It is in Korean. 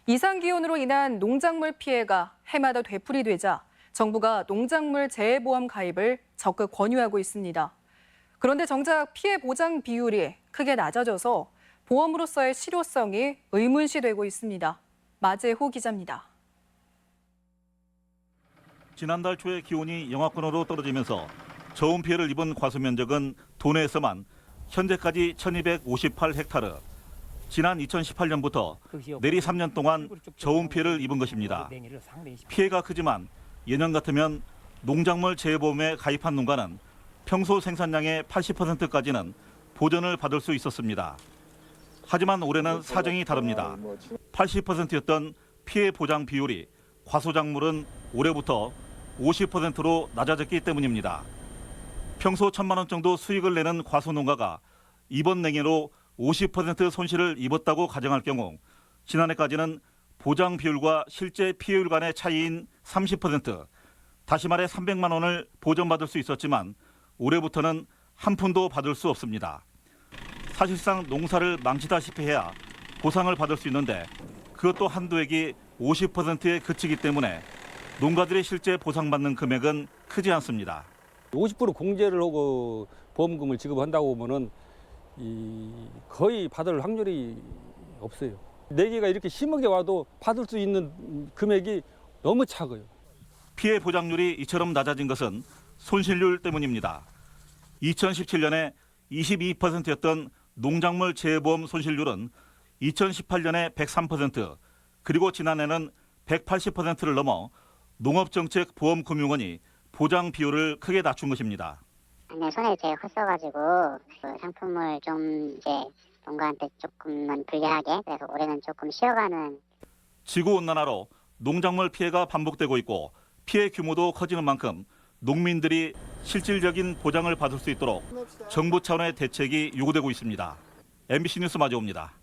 이상기온으로 인한 농작물 피해가 해마다 되풀이되자 정부가 농작물 재해보험 가입을 적극 권유하고 있습니다. 그런데 정작 피해 보장 비율이 크게 낮아져서 보험으로서의 실효성이 의문시되고 있습니다. 마재호 기자입니다. 지난달 초에 기온이 영하권으로 떨어지면서 저온 피해를 입은 과수 면적은 도내에서만 현재까지 1258헥타르. 지난 2018년부터 내리 3년 동안 저온 피해를 입은 것입니다. 피해가 크지만 예년 같으면 농작물 재해보험에 가입한 농가는 평소 생산량의 80%까지는 보전을 받을 수 있었습니다. 하지만 올해는 사정이 다릅니다. 80%였던 피해 보장 비율이 과소작물은 올해부터 50%로 낮아졌기 때문입니다. 평소 1,000만 원 정도 수익을 내는 과소농가가 이번 냉해로 50% 손실을 입었다고 가정할 경우 지난해까지는 보장 비율과 실제 피해율 간의 차이인 30%, 다시 말해 300만 원을 보전받을 수 있었지만 올해부터는 한 푼도 받을 수 없습니다. 사실상 농사를 망치다시피 해야 보상을 받을 수 있는데 그것도 한도액이 50%에 그치기 때문에 농가들이 실제 보상받는 금액은 크지 않습니다. 50% 공제를 하고 보험금을 지급한다고 보면은 거의 받을 확률이 없어요. 내기가 이렇게 심하게 와도 받을 수 있는 금액이 너무 작아요. 피해 보장률이 이처럼 낮아진 것은 손실률 때문입니다. 2017년에 22%였던 농작물 재해보험 손실률은 2018년에 103%, 그리고 지난해는 180%를 넘어 농업정책보험금융원이 보장 비율을 크게 낮춘 것입니다. 손해를 되게 컸어가지고 그 상품을 좀 이제 농가한테 조금만 불리하게, 그래서 올해는 조금 쉬어가는. 지구온난화로 농작물 피해가 반복되고 있고 피해 규모도 커지는 만큼 농민들이 실질적인 보장을 받을 수 있도록 정부 차원의 대책이 요구되고 있습니다. MBC 뉴스 마재호입니다.